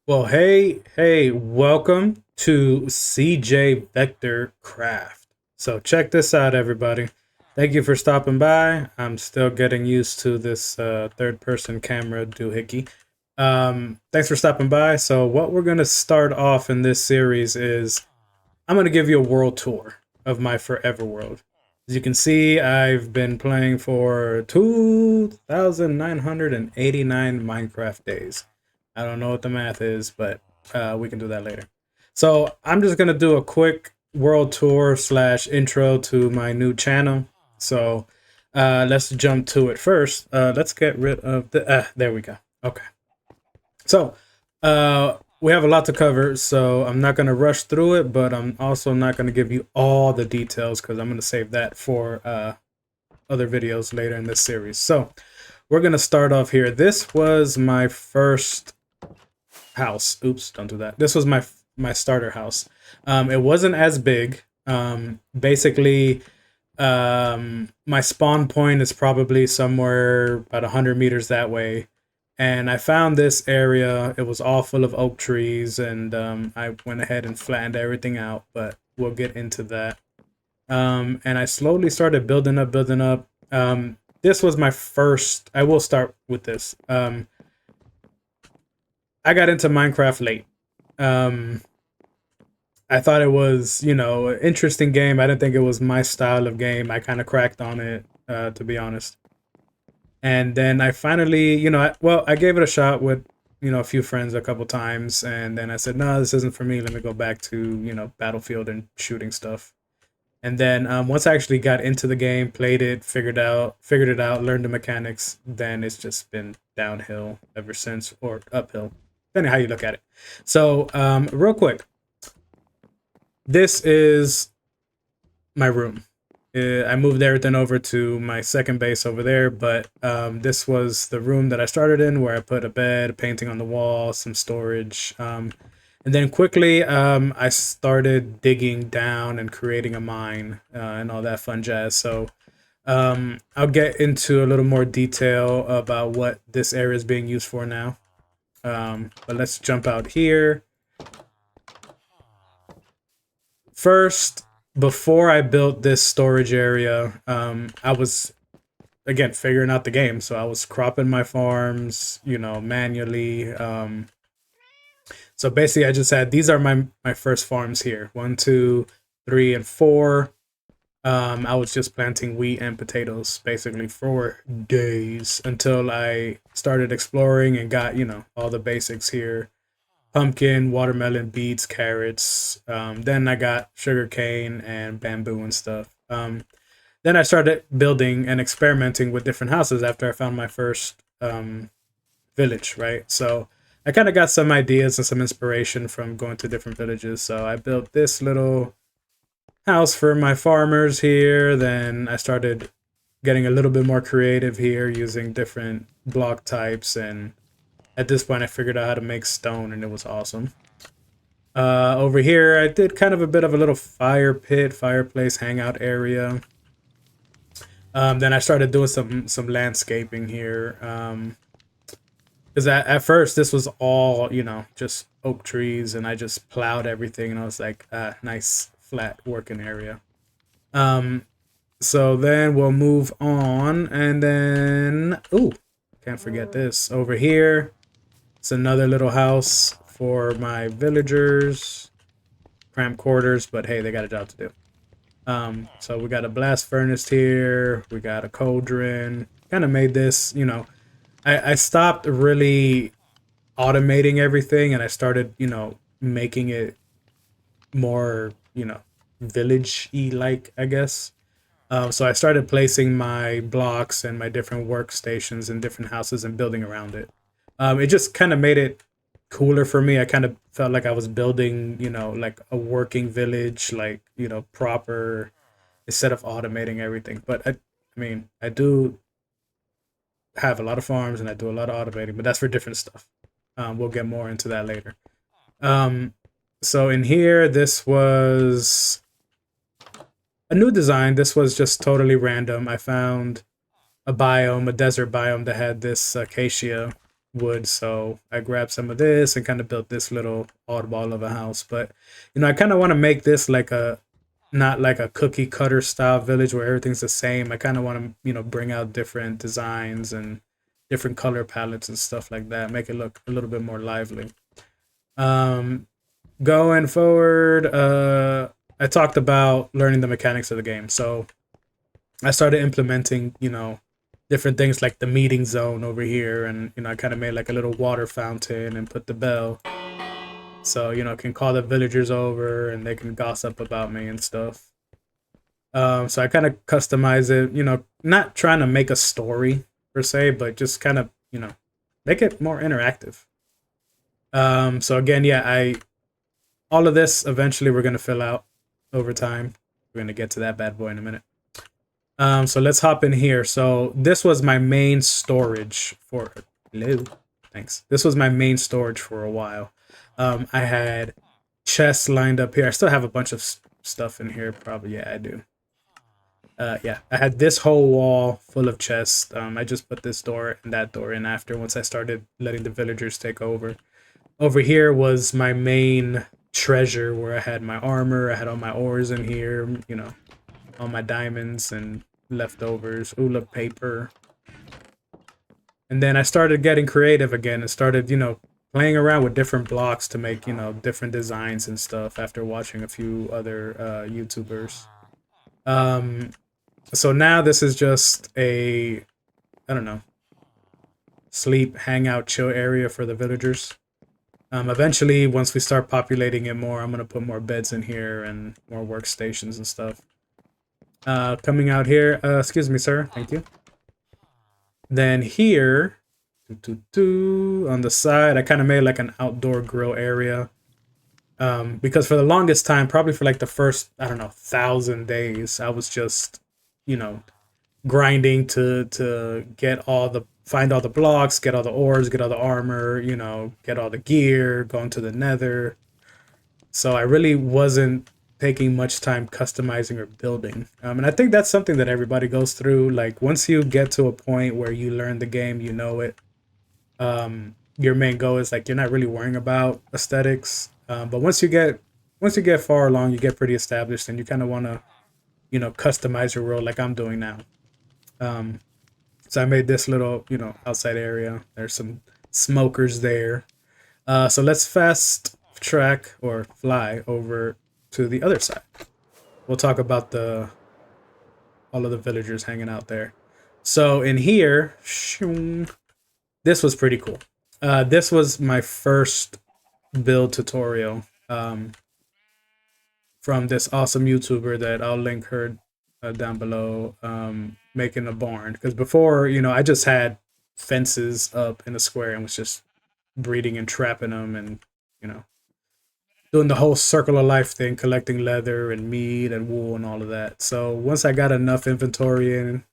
Well, hey, welcome to CJ Vector Craft. So check this out, everybody. Thank you for stopping by. I'm still getting used to this third-person camera doohickey. Thanks for stopping by. So what we're gonna start off in this series is I'm gonna give you a world tour of my Forever World. As you can see, I've been playing for 2,989 Minecraft days. I don't know what the math is, but we can do that later. So I'm just gonna do a quick world tour slash intro to my new channel. So let's jump to it first. Let's get rid of the. There we go. Okay. So we have a lot to cover, so I'm not gonna rush through it, but I'm also not gonna give you all the details because I'm gonna save that for other videos later in this series. So we're gonna start off here. This was my first house. Oops, don't do that. This was my starter house. It wasn't as big. Basically, my spawn point is probably somewhere about 100 meters that way. And I found this area. It was all full of oak trees, and I went ahead and flattened everything out. But we'll get into that. And I slowly started building up. This was my first. I will start with this. I got into Minecraft late. Um, I thought it was, an interesting game. I didn't think it was my style of game. I kind of cracked on it, to be honest. And then I finally, I gave it a shot with, a few friends a couple times, and then I said, no, this isn't for me. Let me go back to, Battlefield and shooting stuff. And then once I actually got into the game, played it, figured it out, learned the mechanics, then it's just been downhill ever since, or uphill, depending how you look at it. So, real quick, this is my room. I moved everything over to my second base over there, but this was the room that I started in, where I put a bed, a painting on the wall, some storage. And then quickly, I started digging down and creating a mine and all that fun jazz. So I'll get into a little more detail about what this area is being used for now. But let's jump out here. First, before I built this storage area, I was again figuring out the game. So I was cropping my farms, manually. So basically, I just had these are my first farms here. 1, 2, 3, and 4. I was just planting wheat and potatoes basically for days until I started exploring and got all the basics here: pumpkin, watermelon, beets, carrots. Then I got sugarcane and bamboo and stuff. Then I started building and experimenting with different houses after I found my first village, right? So I kind of got some ideas and some inspiration from going to different villages. So I built this little house for my farmers here. Then I started getting a little bit more creative here using different block types. And at this point, I figured out how to make stone, and it was awesome. Over here, I did kind of a bit of a little fire pit, fireplace, hangout area. Then I started doing some landscaping here. Because at first this was all just oak trees, and I just plowed everything, and I was like, nice flat working area. Um, so then we'll move on, and then can't forget this over here. It's another little house for my villagers. Cramped quarters, but hey, they got a job to do. So we got a blast furnace here. We got a cauldron. Kind of made this, I stopped really automating everything, and I started, making it more, village-y like, I guess. So I started placing my blocks and my different workstations in different houses and building around it. It just kind of made it cooler for me. I kind of felt like I was building, like a working village, like, proper, instead of automating everything. But I mean, I do have a lot of farms and I do a lot of automating, but that's for different stuff. We'll get more into that later. Um, so in here, this was a new design. This was just totally random. I found a biome, a desert biome that had this acacia wood, so I grabbed some of this and kind of built this little oddball of a house. But you know, I kind of want to make this like a not like a cookie cutter style village where everything's the same. I kind of want to, you know, bring out different designs and different color palettes and stuff like that, make it look a little bit more lively. Um, Going forward, I talked about learning the mechanics of the game. So I started implementing, you know, different things like the meeting zone over here, and you know, I kind of made like a little water fountain and put the bell, so you know, can call the villagers over and they can gossip about me and stuff. So I kind of customize it, you know, not trying to make a story per se, but just kind of, you know, make it more interactive. So again, yeah, I all of this eventually we're gonna fill out over time. We're gonna get to that bad boy in a minute. So let's hop in here. So this was my main storage for hello. Thanks. This was my main storage for a while. I had chests lined up here. I still have a bunch of stuff in here. Probably, yeah, I do. Yeah, I had this whole wall full of chests. I just put this door and that door in after once I started letting the villagers take over. Over here was my main treasure where I had my armor. I had all my ores in here, you know, all my diamonds and leftovers, Ula paper. And then I started getting creative again and started, you know, playing around with different blocks to make, you know, different designs and stuff after watching a few other YouTubers. So now this is just a, I don't know, sleep, hangout, chill area for the villagers. Eventually, once we start populating it more, I'm going to put more beds in here and more workstations and stuff. Coming out here, excuse me, sir. Thank you. Then here, on the side, I kind of made like an outdoor grill area. Because for the longest time, probably for like the first, I don't know, 1,000 days, I was just, you know, grinding to get find all the blocks, get all the ores, get all the armor, you know, get all the gear, going to the nether. So I really wasn't taking much time customizing or building. And I think that's something that everybody goes through. Like once you get to a point where you learn the game, you know it. Your main goal is like you're not really worrying about aesthetics. But once you get far along, you get pretty established, and you kind of want to, you know, customize your world like I'm doing now. So I made this little, you know, outside area. There's some smokers there. So let's fast track or fly over to the other side. We'll talk about all of the villagers hanging out there. So in here, this was pretty cool. This was my first build tutorial from this awesome YouTuber that I'll link her down below, making a barn. Because before, you know, I just had fences up in a square and was just breeding and trapping them and, you know, doing the whole circle of life thing, collecting leather and meat and wool and all of that. So once I got enough inventory in,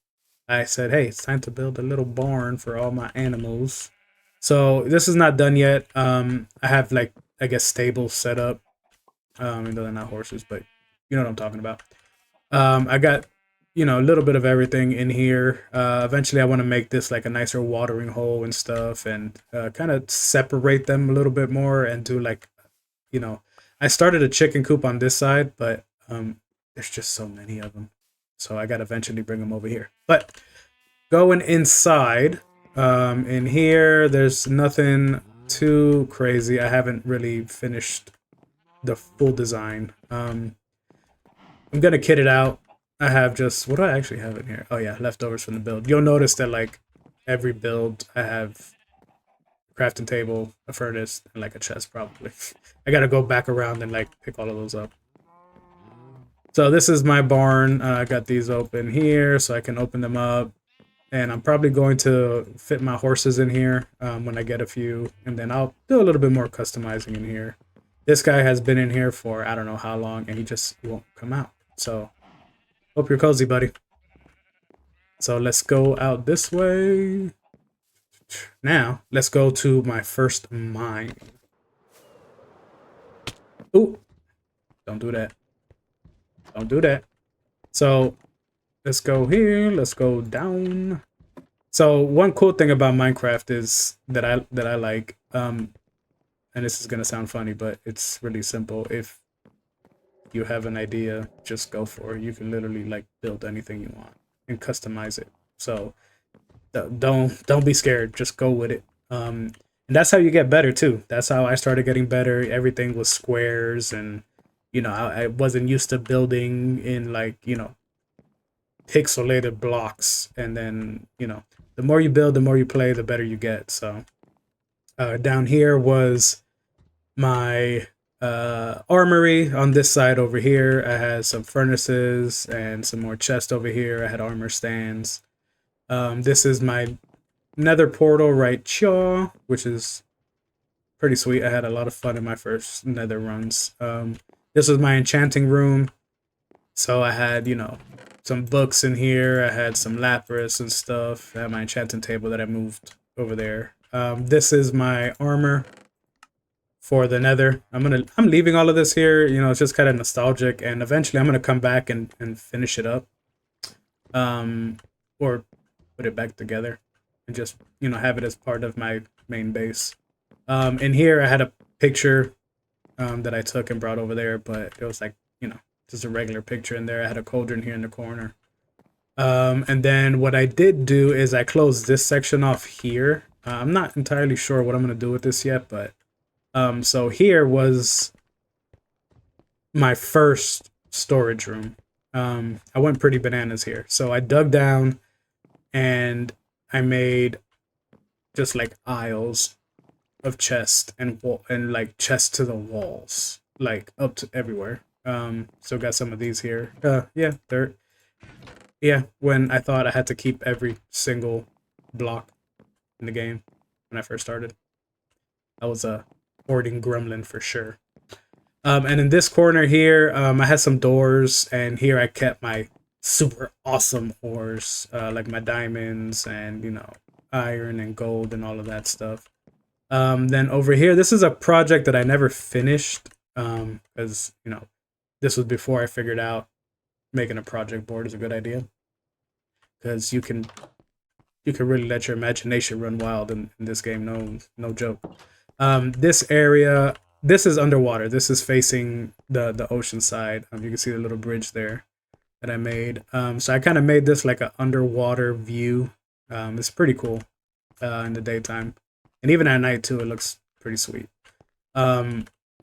I said, hey, it's time to build a little barn for all my animals. So this is not done yet. I have like, I guess, stables set up. Even though they're not horses, but you know what I'm talking about. I got, you know, a little bit of everything in here. Eventually I want to make this like a nicer watering hole and stuff, and kind of separate them a little bit more and do like, you know, I started a chicken coop on this side, but there's just so many of them. So I got to eventually bring them over here. But going inside, in here, there's nothing too crazy. I haven't really finished the full design. I'm gonna kit it out. I have just, what do I actually have in here? Oh yeah, leftovers from the build. You'll notice that like every build I have a crafting table, a furnace, and like a chest probably. I gotta go back around and like pick all of those up. So this is my barn. I got these open here so I can open them up. And I'm probably going to fit my horses in here when I get a few. And then I'll do a little bit more customizing in here. This guy has been in here for I don't know how long, and he just won't come out. So, hope you're cozy, buddy. So let's go out this way. Now, let's go to my first mine. Ooh, don't do that. Don't do that. So, let's go here. Let's go down. So one cool thing about Minecraft is that I like, and this is gonna sound funny, but it's really simple. If you have an idea, just go for it. You can literally like build anything you want and customize it. So don't be scared. Just go with it. And that's how you get better too. That's how I started getting better. Everything was squares, and I wasn't used to building in like pixelated blocks. And then the more you build, the more you play, the better you get. So down here was my armory. On this side over here, I had some furnaces and some more chests over here. I had armor stands. This is my nether portal right here, which is pretty sweet. I had a lot of fun in my first nether runs. This was my enchanting room. So I had, some books in here. I had some lapis and stuff. I had my enchanting table that I moved over there. This is my armor for the nether. I'm leaving all of this here. It's just kind of nostalgic, and eventually I'm gonna come back and finish it up. Or put it back together and just, have it as part of my main base. In here I had a picture that I took and brought over there, but it was like, just a regular picture in there. I had a cauldron here in the corner. And then what I did do is I closed this section off here. I'm not entirely sure what I'm going to do with this yet, but so here was my first storage room. I went pretty bananas here. So I dug down and I made just like aisles of chest and like chest to the walls, like up to everywhere. So got some of these here. Yeah, dirt. Yeah, when I thought I had to keep every single block in the game when I first started. I was a hoarding gremlin for sure. And in this corner here, I had some doors, and here I kept my super awesome ores, like my diamonds and, iron and gold and all of that stuff. Then over here, this is a project that I never finished, because, this was before I figured out making a project board is a good idea. Because you can really let your imagination run wild in this game, no joke. This area, this is underwater. This is facing the ocean side. You can see the little bridge there that I made. So I kind of made this like an underwater view. It's pretty cool in the daytime, and even at night too. It looks pretty sweet.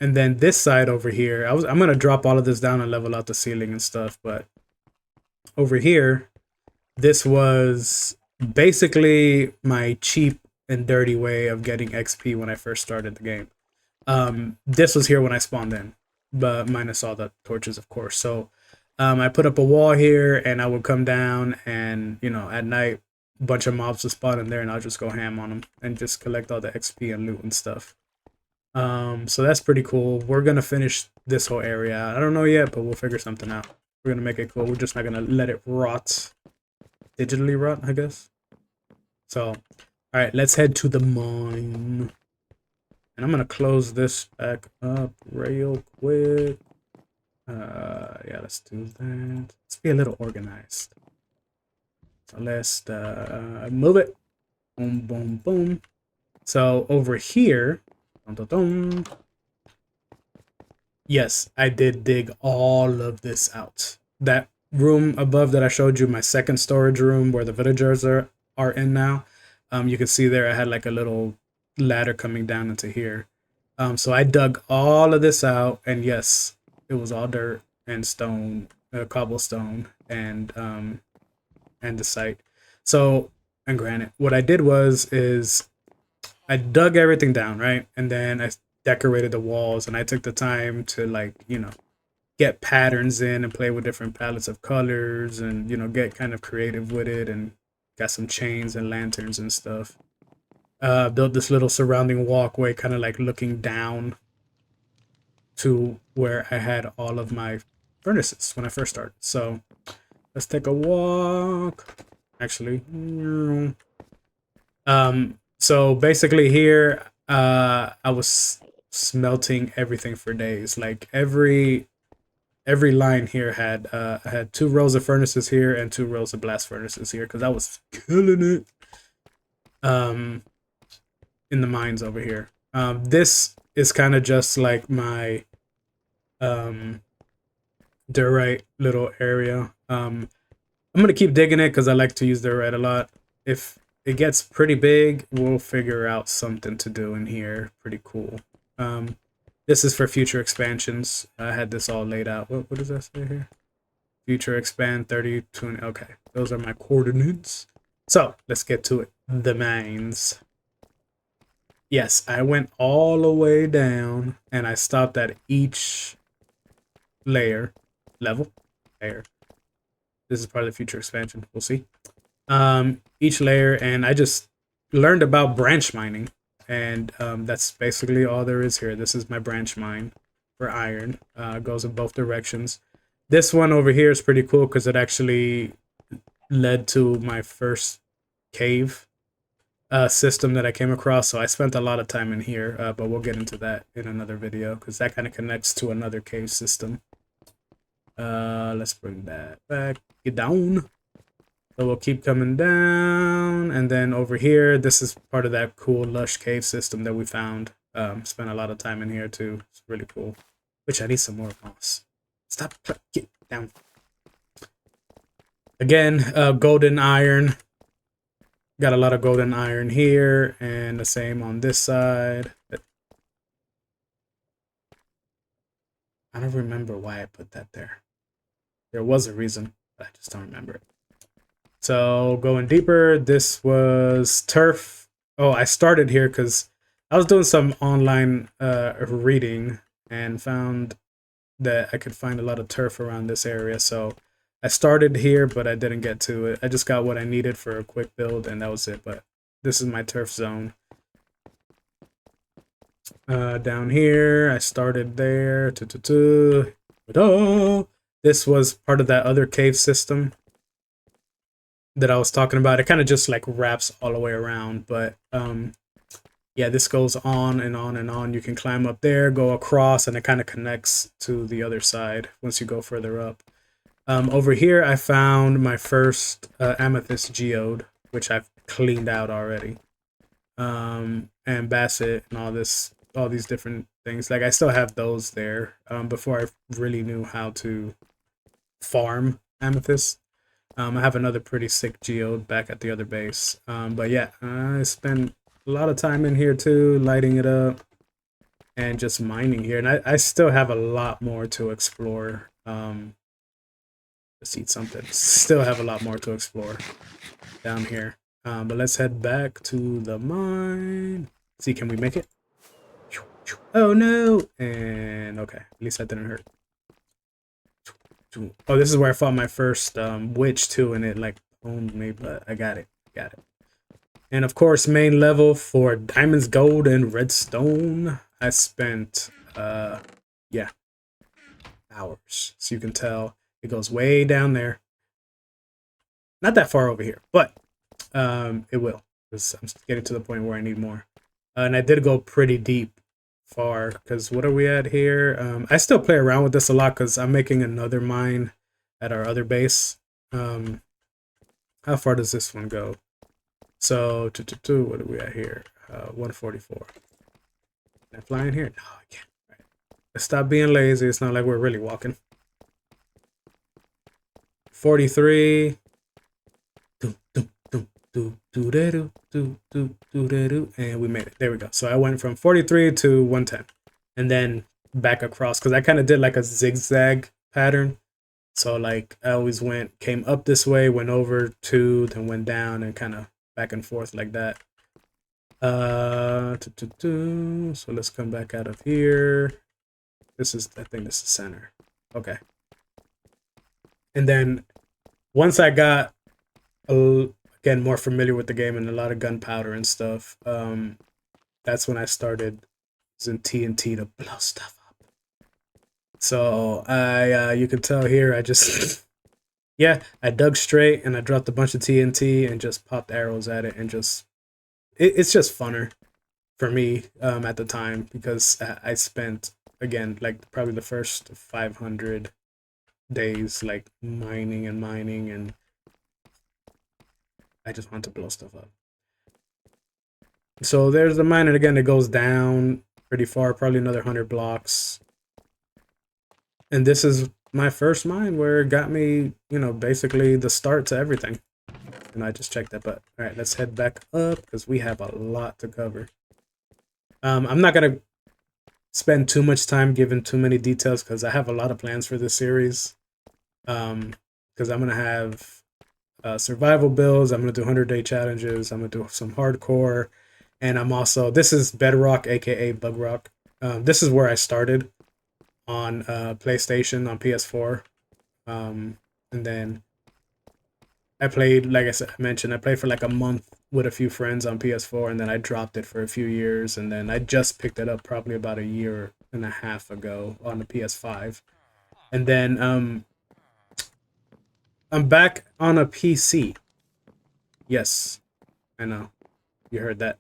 And then this side over here, I'm gonna drop all of this down and level out the ceiling and stuff. But over here, this was basically my cheap and dirty way of getting XP when I first started the game. This was here when I spawned in, but minus all the torches, of course. So I put up a wall here, and I would come down, and at night, a bunch of mobs would spawn in there, and I'll just go ham on them and just collect all the XP and loot and stuff. So that's pretty cool. We're gonna finish this whole area. I don't know yet, but we'll figure something out. We're gonna make it cool. We're just not gonna let it rot. Digitally rot, I guess. So, all right, let's head to the mine. And I'm gonna close this back up real quick. Yeah, let's do that. Let's be a little organized. So let's move it. Boom, boom, boom. So over here, dun, dun, dun. Yes, I did dig all of this out. That room above that I showed you, my second storage room where the villagers are in now. You can see there I had like a little ladder coming down into here. So I dug all of this out, and yes, it was all dirt and stone, cobblestone, and the site. So, and granite. What I did is I dug everything down, right? And then I decorated the walls, and I took the time to like, get patterns in and play with different palettes of colors, and, get kind of creative with it, and got some chains and lanterns and stuff. Built this little surrounding walkway, kind of like looking down to where I had all of my furnaces when I first started. So let's take a walk. Actually, so basically here, I was smelting everything for days. Like every line here had I had 2 rows of furnaces here and 2 rows of blast furnaces here, because I was killing it. um, in the mines over here. This is kind of just like my um, diorite little area. I'm gonna keep digging it because I like to use diorite a lot. If it gets pretty big, we'll figure out something to do in here. Pretty cool. This is for future expansions. I had this all laid out. What does that say here? Future expand 30, 20. Okay, those are my coordinates. So let's get to it. The mines. Yes, I went all the way down and I stopped at each layer, layer. This is part of the future expansion. We'll see. Each layer, and I just learned about branch mining, and that's basically all there is here. This is my branch mine for iron. Goes in both directions. This one over here is pretty cool because it actually led to my first cave system that I came across. So I spent a lot of time in here, but we'll get into that in another video because that kind of connects to another cave system. Let's bring that back. Get down. So we'll keep coming down, and then over here, this is part of that cool lush cave system that we found. Spent a lot of time in here too. It's really cool. Which I need some more moss. Stop. Get down. Again, golden iron. Got a lot of golden iron here, and the same on this side. I don't remember why I put that there. There was a reason, but I just don't remember it. So going deeper, this was turf. Oh, I started here because I was doing some online reading and found that I could find a lot of turf around this area. So I started here, but I didn't get to it. I just got what I needed for a quick build, and that was it. But this is my turf zone. Down here, I started there. This was part of that other cave system that I was talking about. It kind of just like wraps all the way around, but yeah, this goes on and on and on. You can climb up there, go across, and it kind of connects to the other side once you go further up. Over here, I found my first amethyst geode, which I've cleaned out already. And basset and all these different things. Like I still have those there. Before I really knew how to farm amethyst. I have another pretty sick geode back at the other base. But yeah, I spent a lot of time in here too, lighting it up and just mining here. And I still have a lot more to explore. Let's eat something. Still have a lot more to explore down here. But let's head back to the mine. See, can we make it? Oh no! And okay, at least that didn't hurt. Oh, this is where I fought my first witch too, and it like owned me, but I got it. Got it. And of course, main level for diamonds, gold, and redstone. I spent yeah, hours. So you can tell it goes way down there. Not that far over here, but it will. Because I'm getting to the point where I need more. And I did go pretty deep far, because what are we at here? I still play around with this a lot because I'm making another mine at our other base. How far does this one go? So, what are we at here? 144. Can I fly in here? No, I can't. Right. Let's stop being lazy. It's not like we're really walking. 43. And we made it. There we go. So I went from 43 to 110. And then back across, because I kind of did like a zigzag pattern. So like I always came up this way, went over 2, then went down, and kind of back and forth like that. So let's come back out of here. I think this is center. Okay. And then once I got again more familiar with the game and a lot of gunpowder and stuff, that's when I started using TNT to blow stuff up. So you can tell here I just yeah, I dug straight and I dropped a bunch of TNT and just popped arrows at it, and just it's just funner for me at the time, because I spent, again, like probably the first 500 days like mining and I just want to blow stuff up. So there's the mine, and again, it goes down pretty far, probably another 100 blocks. And this is my first mine where it got me, you know, basically the start to everything. And I just checked that, but all right, let's head back up because we have a lot to cover. I'm not gonna spend too much time giving too many details because I have a lot of plans for this series. Because I'm gonna have survival builds. I'm gonna do 100-day challenges. I'm gonna do some hardcore, and I'm also, this is Bedrock, aka Bug Rock. This is where I started on PlayStation on PS4, and then I played, like I mentioned, I played for like a month with a few friends on PS4, and then I dropped it for a few years, and then I just picked it up probably about a year and a half ago on the PS5, and then I'm back on a PC. Yes, I know. You heard that.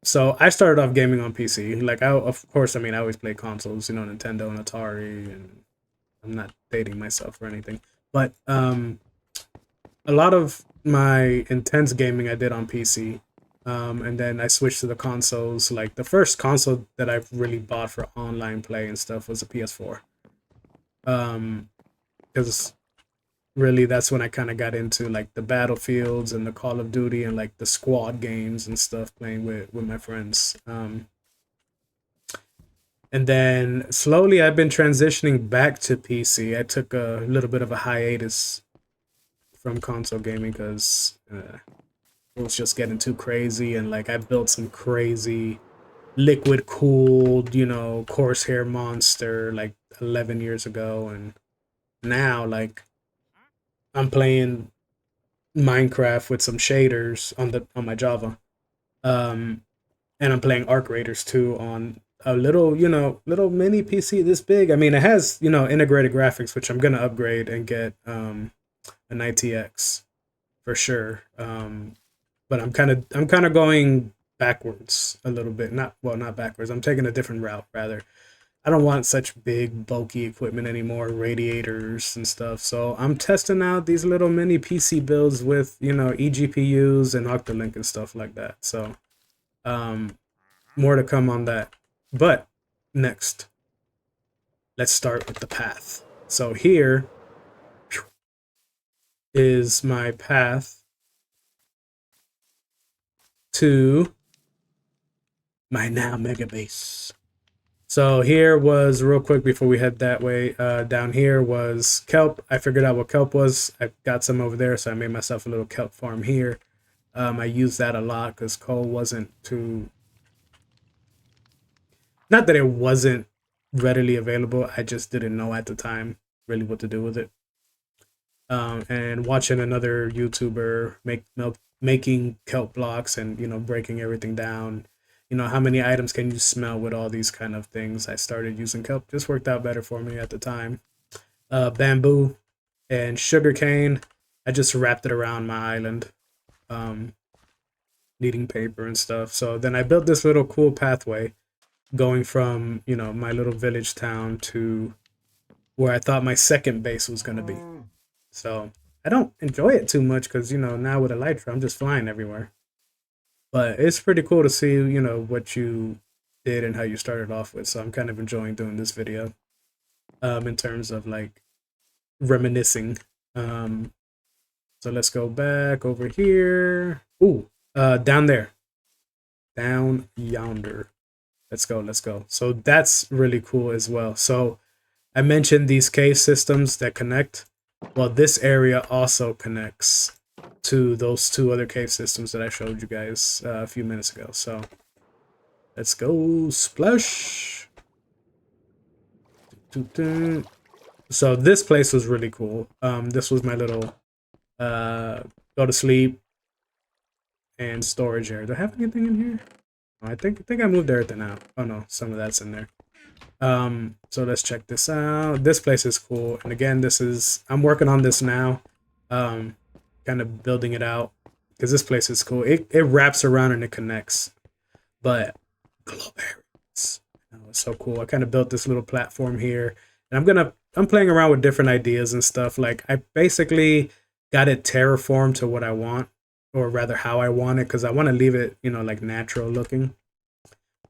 So I started off gaming on PC. Like, of course, I mean, I always play consoles, you know, Nintendo and Atari, and I'm not dating myself or anything. But a lot of my intense gaming I did on PC. And then I switched to the consoles. Like, the first console that I really bought for online play and stuff was a PS4. Because really that's when I kind of got into like the Battlefields and the Call of Duty and like the squad games and stuff, playing with my friends. And then slowly I've been transitioning back to PC. I took a little bit of a hiatus from console gaming because it was just getting too crazy, and like I built some crazy liquid cooled, you know, Corsair monster like 11 years ago, and now like I'm playing Minecraft with some shaders on my Java. Um, and I'm playing Arc Raiders too on a little, you know, little mini PC this big. I mean, it has, you know, integrated graphics, which I'm gonna upgrade and get an ITX for sure. But I'm kind of going backwards a little bit. Not, well, not backwards. I'm taking a different route rather. I don't want such big, bulky equipment anymore, radiators and stuff. So I'm testing out these little mini PC builds with, you know, eGPUs and Octalink and stuff like that. So um, more to come on that. But next, let's start with the path. So here is my path to my now mega base. So here was, real quick before we head that way, down here was kelp. I figured out what kelp was. I got some over there, so I made myself a little kelp farm here. I used that a lot because coal wasn't too, not that it wasn't readily available, I just didn't know at the time really what to do with it. And watching another YouTuber making kelp blocks and, you know, breaking everything down, you know, how many items can you smell with all these kind of things, I started using kelp. Just worked out better for me at the time. Bamboo and sugarcane, I just wrapped it around my island, um, needing paper and stuff. So then I built this little cool pathway going from, you know, my little village town to where I thought my second base was going to be. So I don't enjoy it too much because, you know, now with Elytra, I'm just flying everywhere. But it's pretty cool to see, you know, what you did and how you started off with. So I'm kind of enjoying doing this video in terms of like reminiscing. Um, so let's go back over here. Ooh, down there. Down yonder. Let's go, let's go. So that's really cool as well. So I mentioned these cave systems that connect. Well, this area also connects to those two other cave systems that I showed you guys a few minutes ago. So let's go splash. So this place was really cool. This was my little go to sleep and storage area. Do I have anything in here? I think I moved everything out. Oh no, some of that's in there. So let's check this out. This place is cool. And again, I'm working on this now. Kind of building it out because this place is cool. It wraps around and it connects. But glow berries, it's so cool. I kind of built this little platform here, and I'm playing around with different ideas and stuff. Like, I basically got it terraformed to what I want. or rather how I want it, because I want to leave it, you know, like natural looking.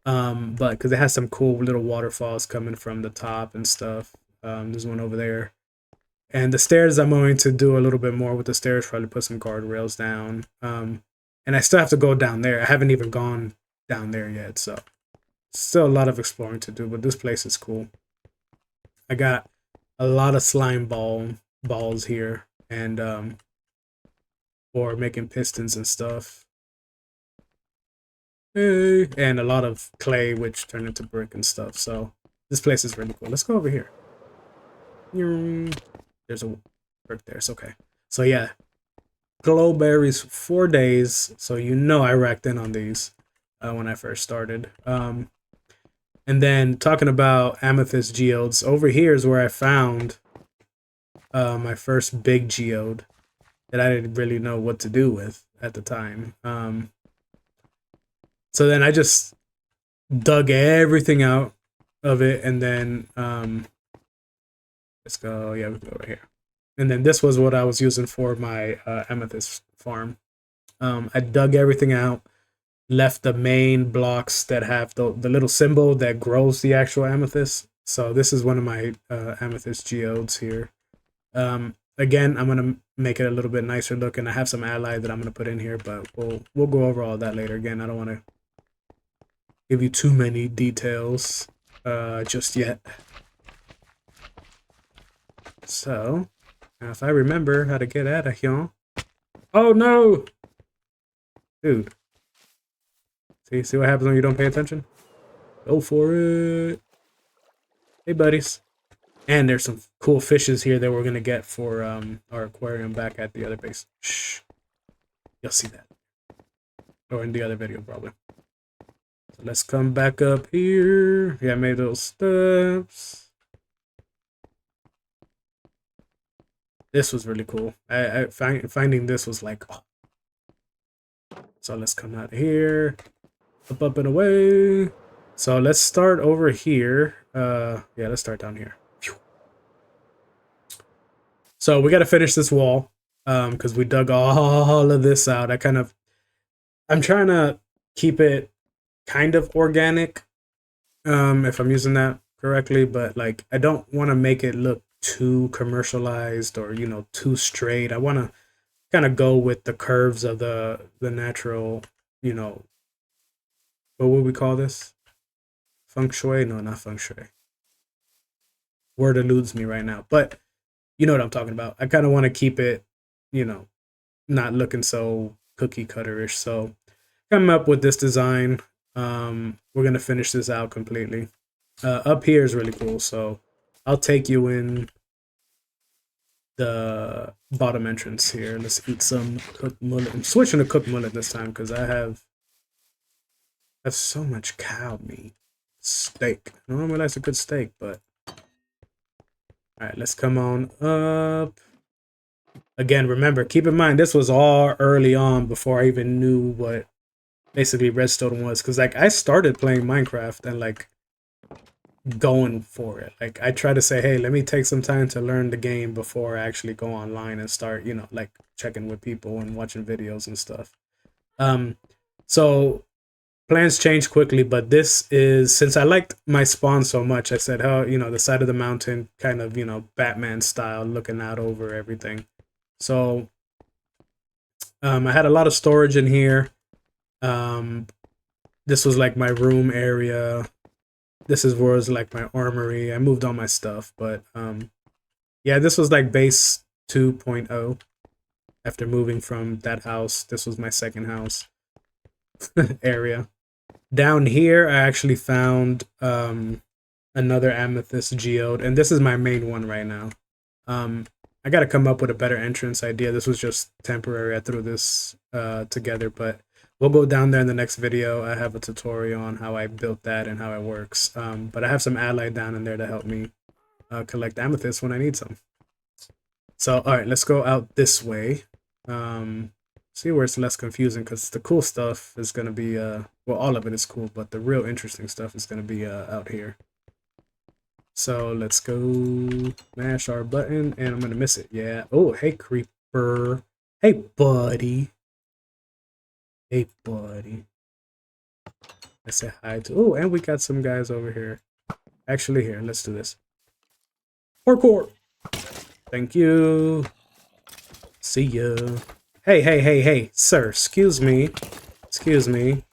But because it has some cool little waterfalls coming from the top and stuff. There's one over there. And the stairs, I'm going to do a little bit more with the stairs, probably put some guardrails down. And I still have to go down there. I haven't even gone down there yet, so still a lot of exploring to do, but this place is cool. I got a lot of balls here, and for making pistons and stuff. Hey, and a lot of clay, which turned into brick and stuff. So this place is really cool. Let's go over here. There's a brick there. It's okay. So yeah, glowberries 4 days. So you know I racked in on these when I first started. And then talking about amethyst geodes, over here is where I found my first big geode that I didn't really know what to do with at the time. So then I just dug everything out of it, and then let's go. Yeah, we can go right here. And then this was what I was using for my amethyst farm. I dug everything out, left the main blocks that have the little symbol that grows the actual amethyst. So this is one of my amethyst geodes here. Again, I'm gonna make it a little bit nicer looking. I have some alloy that I'm gonna put in here, but we'll go over all that later. Again, I don't want to give you too many details just yet. So, now if I remember how to get out of here. Oh no! Dude. See what happens when you don't pay attention? Go for it. Hey, buddies. And there's some cool fishes here that we're going to get for our aquarium back at the other base. Shh. You'll see that. Or in the other video, probably. So let's come back up here. Yeah, I made those steps. This was really cool. Finding this was like, oh. So let's come out of here. Up and away. So let's start over here. Yeah, let's start down here. So we got to finish this wall because we dug all of this out. I'm trying to keep it kind of organic, if I'm using that correctly, but like I don't want to make it look too commercialized or, you know, too straight. I want to kind of go with the curves of the natural, you know, what would we call this? Feng shui? No, not feng shui. Word eludes me right now, but you know what I'm talking about. I kind of want to keep it, you know, not looking so cookie cutter-ish. So coming up with this design. We're going to finish this out completely. Up here is really cool. So I'll take you in the bottom entrance here. Let's eat some cooked mullet. I'm switching to cooked mullet this time because I have so much cow meat. Steak. Normally likes a good steak, but alright, let's come on up. Again, remember, keep in mind, this was all early on before I even knew what basically redstone was. Because, like, I started playing Minecraft and, like, going for it. Like, I try to say, hey, let me take some time to learn the game before I actually go online and start, you know, like, checking with people and watching videos and stuff. So plans change quickly, but this is, since I liked my spawn so much, I said, oh, you know, the side of the mountain, kind of, you know, Batman style, looking out over everything. So I had a lot of storage in here. This was like my room area. This was like my armory. I moved all my stuff, but yeah, this was like base 2.0. After moving from that house, this was my second house area. Down here, I actually found another amethyst geode, and this is my main one right now. I got to come up with a better entrance idea. This was just temporary. I threw this together, but we'll go down there in the next video. I have a tutorial on how I built that and how it works. But I have some alloy down in there to help me collect amethyst when I need some. So, all right, let's go out this way. See where it's less confusing, because the cool stuff is going to be, well, all of it is cool, but the real interesting stuff is going to be out here. So let's go mash our button, and I'm going to miss it. Yeah. Oh, hey, creeper. Hey, buddy. Hey, buddy. Let's say hi to. Oh, and we got some guys over here. Actually, here, let's do this. Parkour. Thank you. See ya. Hey, hey, hey, hey, sir. Excuse me. Excuse me.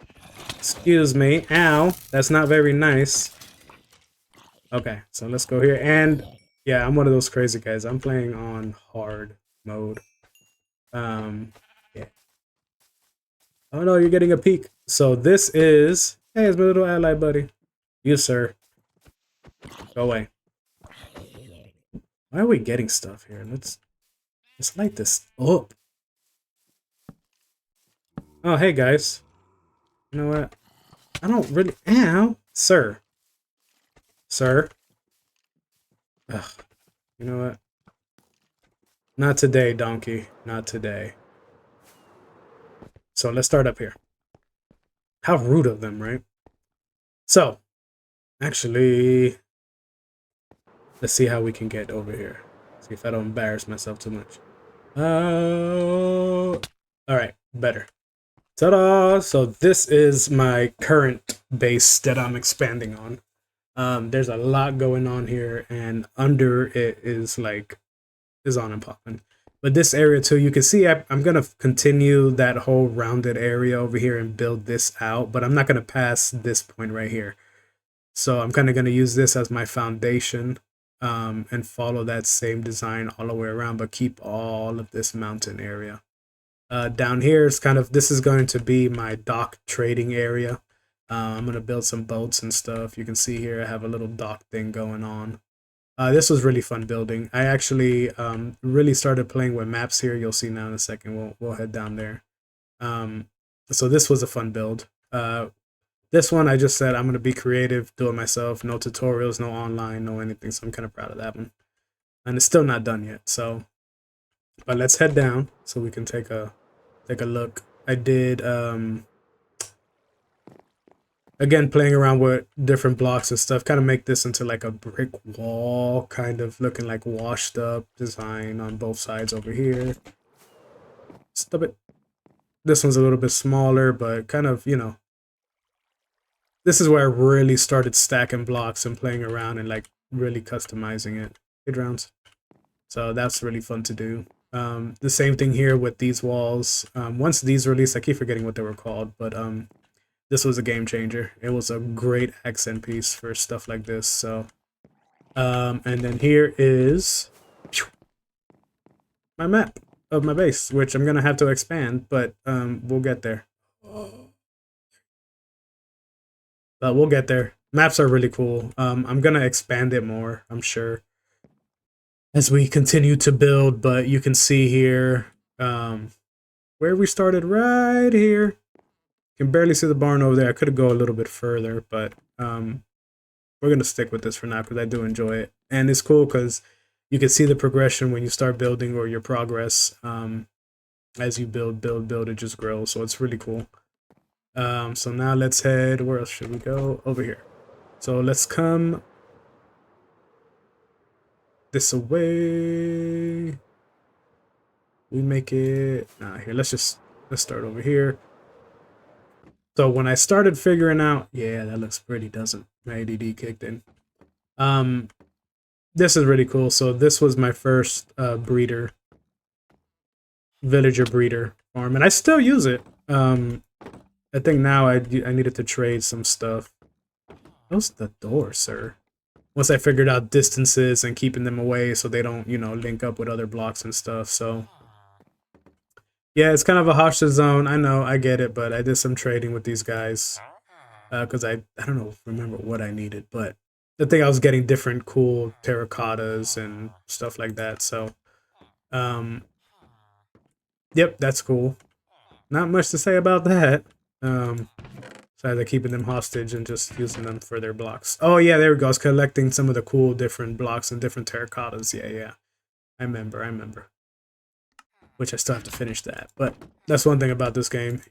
Excuse me. Ow. That's not very nice. Okay, so let's go here. And yeah, I'm one of those crazy guys. I'm playing on hard mode. Yeah. Oh no, you're getting a peek. So this is. Hey, it's my little ally buddy. You, sir. Go away. Why are we getting stuff here? Let's light this up. Oh, hey guys. You know what? I don't really. Ow, sir. Sir. Ugh. You know what? Not today, donkey. Not today. So let's start up here. How rude of them, right? So, actually, let's see how we can get over here. See if I don't embarrass myself too much. All right, better. Ta-da! So this is my current base that I'm expanding on. There's a lot going on here, and under it is on and popping. But this area too, you can see I'm gonna continue that whole rounded area over here and build this out, but I'm not gonna pass this point right here. So I'm kind of gonna use this as my foundation, and follow that same design all the way around, but keep all of this mountain area. Down here is this is going to be my dock trading area. I'm gonna build some boats and stuff. You can see here I have a little dock thing going on. This was really fun building. I actually really started playing with maps here. You'll see now in a second. We'll head down there. So this was a fun build. This one I just said I'm gonna be creative, do it myself. No tutorials, no online, no anything. So I'm kind of proud of that one. And it's still not done yet. So, but let's head down so we can take a look. I did again, playing around with different blocks and stuff, kind of make this into like a brick wall, kind of looking like washed up design on both sides over here. Stop it. This one's a little bit smaller, but kind of, you know, this is where I really started stacking blocks and playing around and like really customizing it. Good rounds. So that's really fun to do. The same thing here with these walls. Once these released, I keep forgetting what they were called, but this was a game changer. It was a great accent piece for stuff like this. So, and then here is my map of my base, which I'm gonna have to expand, but we'll get there. But we'll get there. Maps are really cool. I'm gonna expand it more, I'm sure, as we continue to build. But you can see here where we started right here. You can barely see the barn over there. I could go a little bit further, but we're gonna stick with this for now because I do enjoy it, and it's cool because you can see the progression when you start building, or your progress as you build. It just grows. So it's really cool. So now let's head. Where else should we go? Over here. So let's come this away. We make it. Nah, here. Let's start over here. So when I started figuring out, yeah, that looks pretty, doesn't it? My ADD kicked in. This is really cool. So this was my first villager breeder farm, and I still use it. I think now I needed to trade some stuff. Close the door, sir. Once I figured out distances and keeping them away so they don't, you know, link up with other blocks and stuff. So yeah, it's kind of a hostage zone. I know, I get it, but I did some trading with these guys because I don't remember what I needed, but I think I was getting different cool terracottas and stuff like that. So yep, that's cool. Not much to say about that. So they're keeping them hostage and just using them for their blocks. Oh yeah, there we go. I was collecting some of the cool different blocks and different terracottas. Yeah. I remember. Which I still have to finish that. But that's one thing about this game.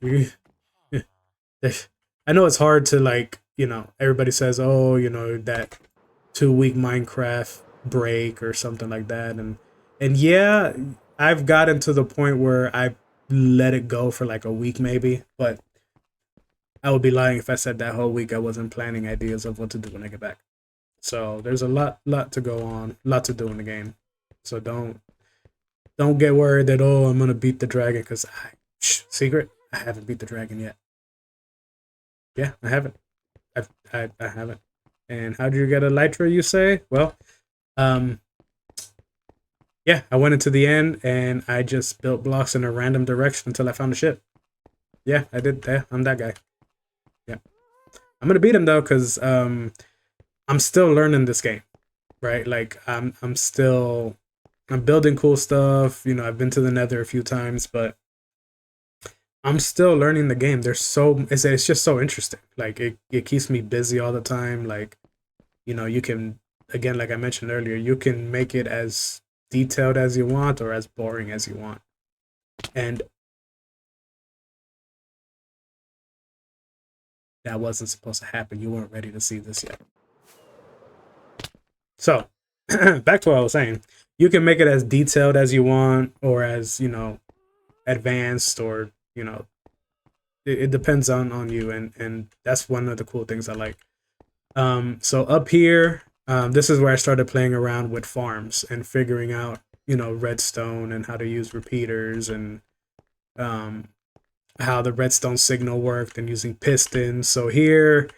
I know it's hard to, like, you know, everybody says, oh, you know, that 2-week Minecraft break or something like that. And yeah, I've gotten to the point where I let it go for like a week maybe, but I would be lying if I said that whole week I wasn't planning ideas of what to do when I get back. So there's a lot to go on, lot to do in the game. So don't get worried that, oh, I'm gonna beat the dragon, because secret, I haven't beat the dragon yet. Yeah, I haven't. I haven't. And how did you get Elytra, you say? Well, um, yeah, I went into the end and I just built blocks in a random direction until I found a ship. Yeah, I did. Yeah, I'm that guy. Yeah, I'm gonna beat him though, because I'm still learning this game, right? Like I'm building cool stuff. You know, I've been to the Nether a few times, but I'm still learning the game. It's just so interesting. Like it keeps me busy all the time. Like, you know, you can, again, like I mentioned earlier, you can make it as detailed as you want or as boring as you want. And that wasn't supposed to happen. You weren't ready to see this yet. So, back to what I was saying. You can make it as detailed as you want or as, you know, advanced, or, you know, it depends on you, and that's one of the cool things I like. So up here, this is where I started playing around with farms and figuring out, you know, redstone and how to use repeaters, and how the redstone signal worked, and using pistons. So here,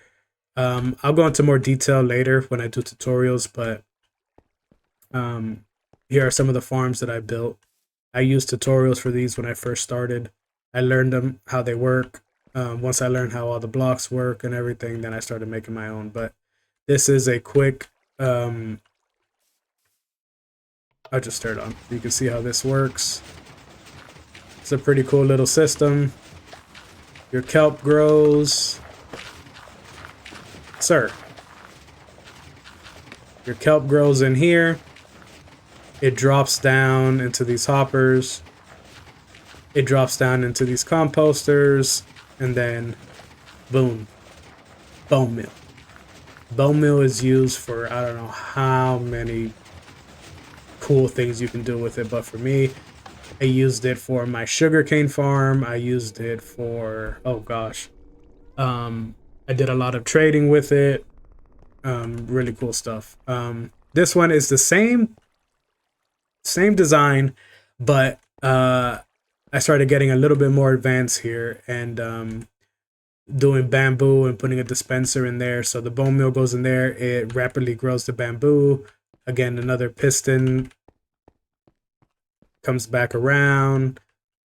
I'll go into more detail later when I do tutorials, but here are some of the farms that I built. I used tutorials for these when I first started. I learned them, how they work. Once I learned how all the blocks work and everything, then I started making my own. But this is a quick, I'll just turn it on. You can see how this works. It's a pretty cool little system. Your kelp grows. Sir. Your kelp grows in here. It drops down into these hoppers. It drops down into these composters. And then, boom. Bone meal. Bone meal is used for, I don't know how many cool things you can do with it. But for me, I used it for my sugarcane farm. I used it for, oh gosh. I did a lot of trading with it. Really cool stuff. This one is the same design, but I started getting a little bit more advanced here, and doing bamboo and putting a dispenser in there. So the bone meal goes in there, it rapidly grows the bamboo. Again, another piston comes back around,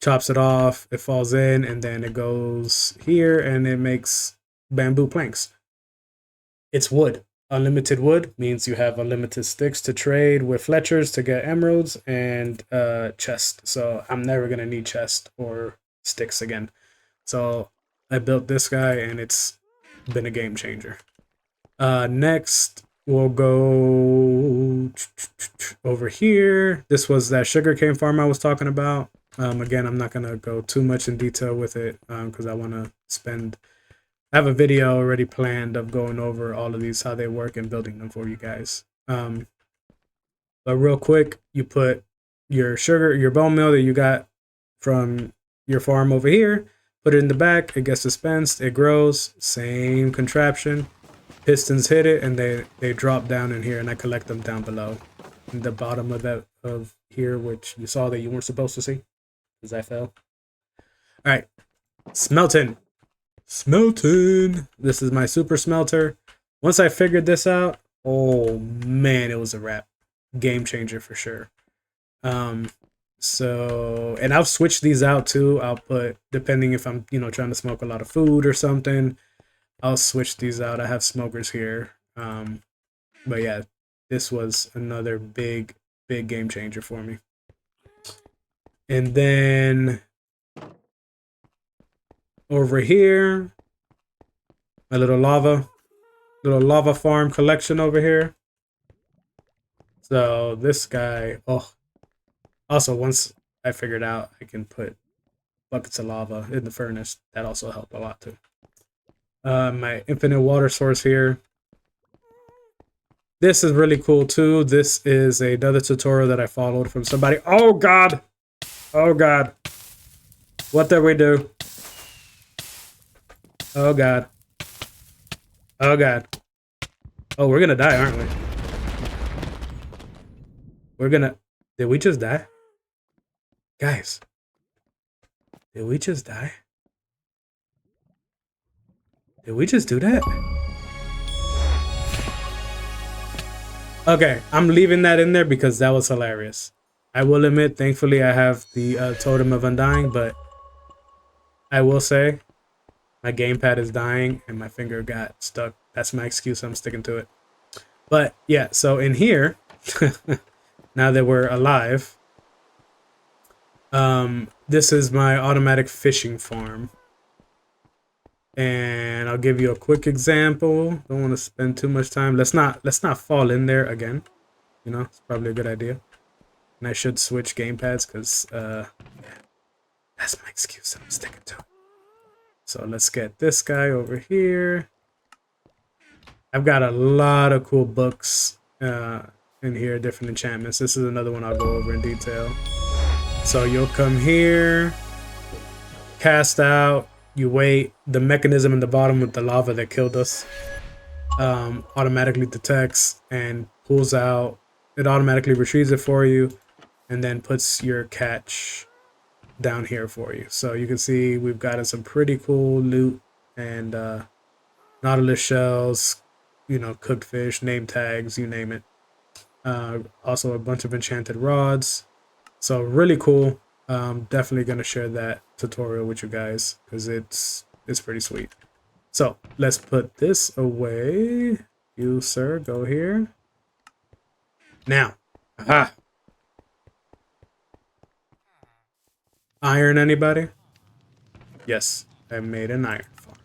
chops it off, it falls in, and then it goes here and it makes bamboo planks. It's wood. Unlimited wood means you have unlimited sticks to trade with Fletchers to get emeralds, and chest. So I'm never gonna need chest or sticks again. So I built this guy and it's been a game changer. Next we'll go over here. This was that sugarcane farm I was talking about. Again, I'm not gonna go too much in detail with it because I want to I have a video already planned of going over all of these, how they work, and building them for you guys. But real quick, you put your bone meal that you got from your farm over here, put it in the back, it gets dispensed, it grows, same contraption. Pistons hit it and they drop down in here, and I collect them down below in the bottom of here, which you saw that you weren't supposed to see because I fell. All right, smelting. This is my super smelter. Once I figured this out, oh man, it was a wrap. Game changer for sure. So, and I'll switch these out too. I'll put, depending if I'm, you know, trying to smoke a lot of food or something, I'll switch these out. I have smokers here. But yeah, this was another big game changer for me. And then over here, my little lava farm collection over here. So this guy, oh, also once I figured out I can put buckets of lava in the furnace, that also helped a lot too. My infinite water source here. This is really cool too. This is another tutorial that I followed from somebody. Oh God. Oh God. What did we do? Oh god. Oh god. Oh, we're gonna die, aren't we? We're gonna... Did we just die? Guys. Did we just die? Did we just do that? Okay, I'm leaving that in there because that was hilarious. I will admit, thankfully, I have the Totem of Undying, but I will say my gamepad is dying and my finger got stuck. That's my excuse. I'm sticking to it. But yeah, so in here, now that we're alive, this is my automatic fishing farm. And I'll give you a quick example. Don't want to spend too much time. Let's not fall in there again. You know, it's probably a good idea. And I should switch gamepads because yeah, that's my excuse. I'm sticking to it. So let's get this guy over here. I've got a lot of cool books in here, different enchantments. This is another one I'll go over in detail. So you'll come here, cast out, you wait. The mechanism in the bottom with the lava that killed us automatically detects and pulls out. It automatically retrieves it for you and then puts your catch down here for you. So you can see we've gotten some pretty cool loot and nautilus shells, you know, cooked fish, name tags, you name it. Also a bunch of enchanted rods. So really cool. Definitely gonna share that tutorial with you guys because it's pretty sweet. So let's put this away. You, sir, go here. Now, aha. Iron, anybody? Yes, I made an iron farm.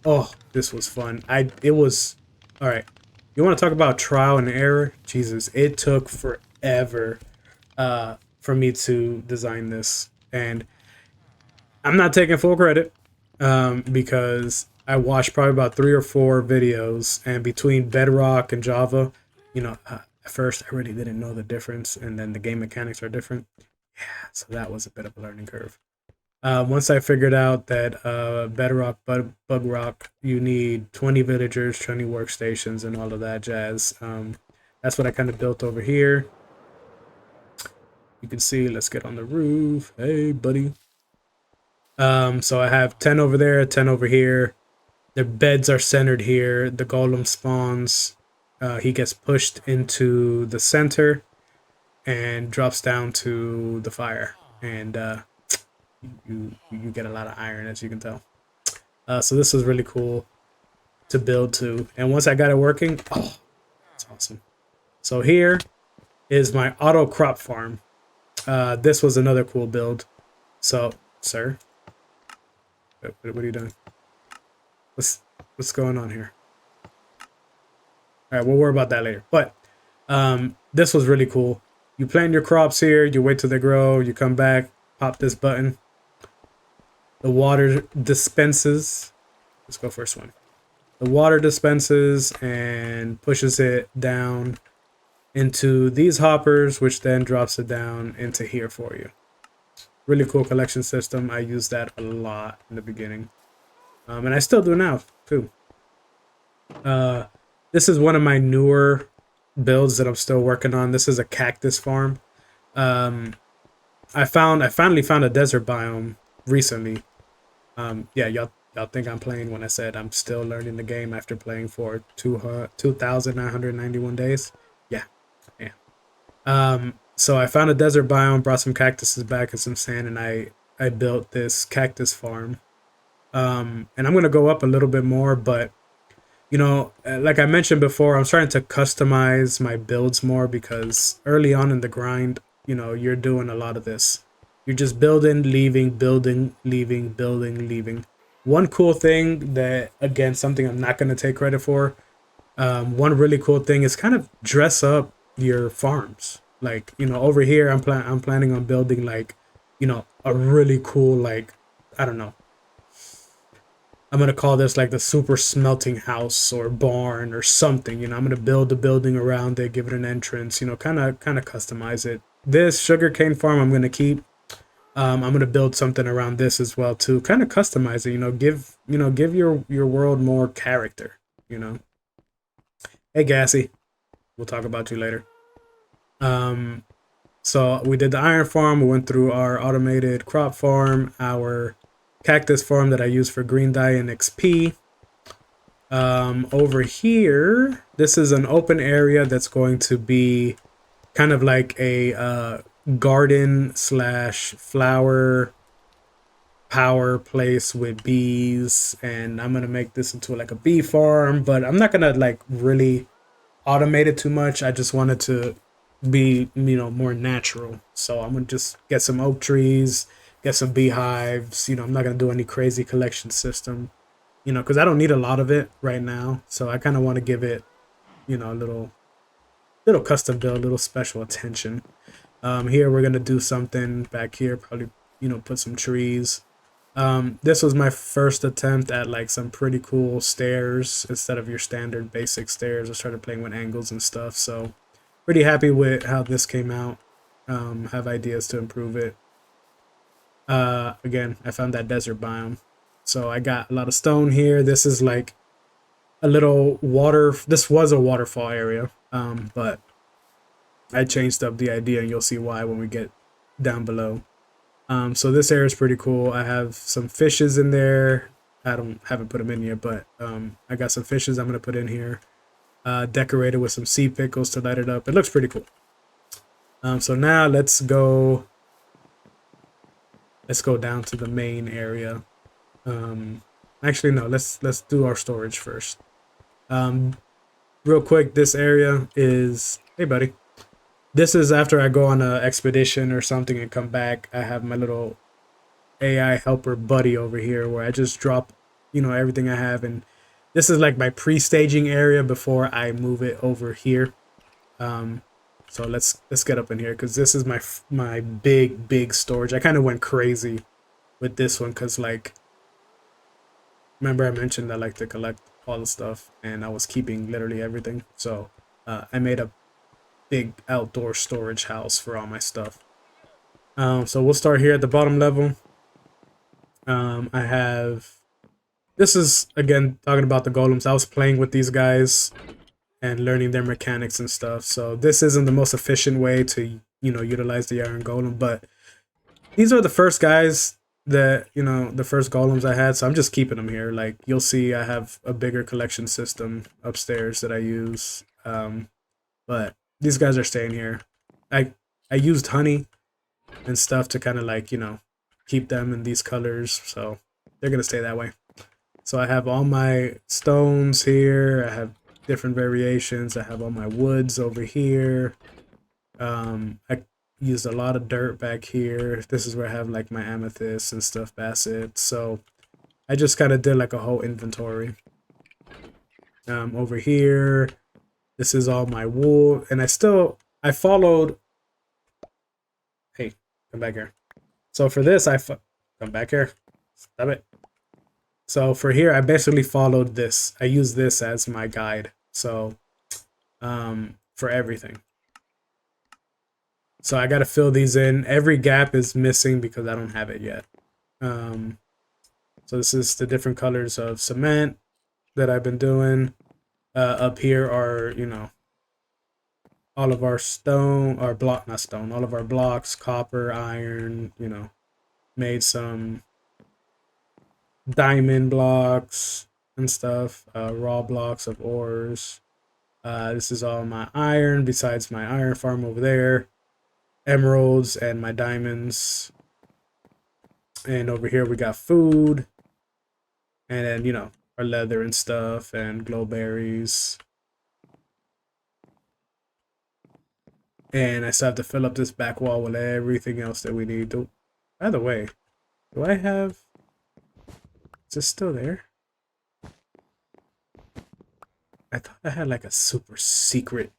Oh, this was fun. It was all right. You want to talk about trial and error? Jesus, it took forever for me to design this, and I'm not taking full credit because I watched probably about 3 or 4 videos, and between Bedrock and Java, you know, at first I really didn't know the difference, and then the game mechanics are different. Yeah, so that was a bit of a learning curve. Once I figured out that Bedrock, Bug Rock, you need 20 villagers, 20 workstations, and all of that jazz. That's what I kind of built over here. You can see, let's get on the roof. Hey, buddy. So I have 10 over there, 10 over here. The beds are centered here. The golem spawns. He gets pushed into the center and drops down to the fire. And you get a lot of iron, as you can tell. So this was really cool to build to. And once I got it working, oh, that's awesome. So here is my auto crop farm. This was another cool build. So, sir, what are you doing? What's going on here? All right, we'll worry about that later. But this was really cool. You plant your crops here. You wait till they grow. You come back, pop this button. The water dispenses. Let's go first one. The water dispenses and pushes it down into these hoppers, which then drops it down into here for you. Really cool collection system. I used that a lot in the beginning. And I still do now, too. This is one of my newer builds that I'm still working on. This is a cactus farm. I finally found a desert biome recently. Yeah, y'all think I'm playing when I said I'm still learning the game after playing for 2,991 days. Yeah. So I found a desert biome, brought some cactuses back and some sand, and I built this cactus farm. And I'm gonna go up a little bit more, but you know, like I mentioned before, I'm starting to customize my builds more because early on in the grind, you know, you're doing a lot of this. You're just building, leaving, building, leaving, building, leaving. One cool thing that, again, something I'm not going to take credit for, one really cool thing is kind of dress up your farms. Like, you know, over here, I'm planning on building, like, you know, a really cool, like, I don't know. I'm going to call this like the super smelting house or barn or something. You know, I'm going to build a building around it, give it an entrance, you know, kind of customize it. This sugarcane farm I'm going to keep. I'm gonna build something around this as well too, kind of customize it. Give your world more character. You know. Hey, Gassy, we'll talk about you later. Um, so we did the iron farm. We went through our automated crop farm, our cactus farm that I use for green dye and XP. Over here, this is an open area that's going to be kind of like a garden slash flower power place with bees, and I'm gonna make this into like a bee farm, but I'm not gonna like really automate it too much. I just wanted to be, more natural. So I'm gonna just get some oak trees, get some beehives. I'm not gonna do any crazy collection system, because I don't need a lot of it right now. So I kind of want to give it, a little custom build, little special attention. Here we're gonna do something back here, probably, put some trees. This was my first attempt at like some pretty cool stairs instead of your standard basic stairs. I started playing with angles and stuff, so pretty happy with how this came out. Have ideas to improve it. Again, I found that desert biome, so I got a lot of stone here. This is like a little water. This was a waterfall area, but I changed up the idea, and you'll see why when we get down below. So this area is pretty cool. I have some fishes in there. Haven't put them in yet, but I got some fishes I'm gonna put in here. Decorated with some sea pickles to light it up. It looks pretty cool. So now let's go down to the main area. Actually no, let's do our storage first. Real quick, this area is, hey buddy. This is after I go on an expedition or something and come back. I have my little AI helper buddy over here where I just drop, everything I have, and this is like my pre-staging area before I move it over here. So let's get up in here because this is my big storage. I kind of went crazy with this one because, like, remember I mentioned I like to collect all the stuff, and I was keeping literally everything. So I made a big outdoor storage house for all my stuff. So we'll start here at the bottom level. I have, this is again talking about the golems. I was playing with these guys and learning their mechanics and stuff. So this isn't the most efficient way to, utilize the iron golem, but these are the first guys that, the first golems I had. So I'm just keeping them here. Like you'll see, I have a bigger collection system upstairs that I use. But these guys are staying here. I used honey and stuff to kind of like, keep them in these colors. So they're going to stay that way. So I have all my stones here. I have different variations. I have all my woods over here. I used a lot of dirt back here. This is where I have like my amethyst and stuff, basset. So I just kind of did like a whole inventory. Over here, this is all my wool, and I followed. Hey, come back here. So for this, come back here. Stop it. So for here, I basically followed this. I use this as my guide. So, for everything. So I got to fill these in. Every gap is missing because I don't have it yet. So this is the different colors of cement that I've been doing. Up here are, all of our stone, or block, not stone, all of our blocks, copper, iron, made some diamond blocks and stuff, raw blocks of ores. This is all my iron, besides my iron farm over there, emeralds and my diamonds. And over here we got food, and then, our leather and stuff, and glowberries. And I still have to fill up this back wall with everything else that we need. By the way, do I have... Is it still there? I thought I had like a super secret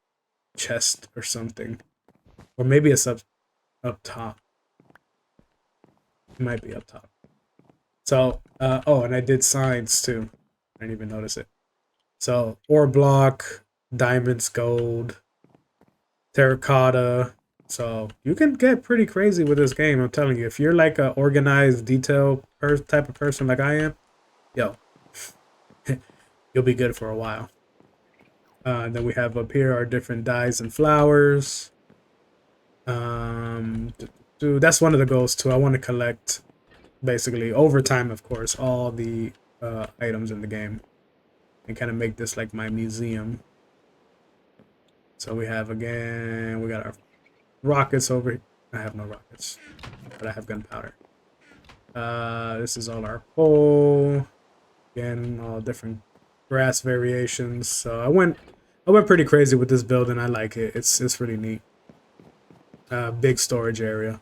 chest or something. Or maybe it's up top. It might be up top. So, oh, and I did signs too. I didn't even notice it. So, ore block, diamonds, gold, terracotta, So you can get pretty crazy with this game. I'm telling you, if you're like a organized, detail type of person like I am, yo, you'll be good for a while. Then we have up here our different dyes and flowers. Dude, that's one of the goals too. I want to collect, basically over time, of course, all the items in the game, and kind of make this like my museum. So we have, again, we got our rockets over here. I have no rockets, but I have gunpowder. This is all our coal. Again, all different grass variations. So I went pretty crazy with this build, and I like it. It's really neat. Big storage area.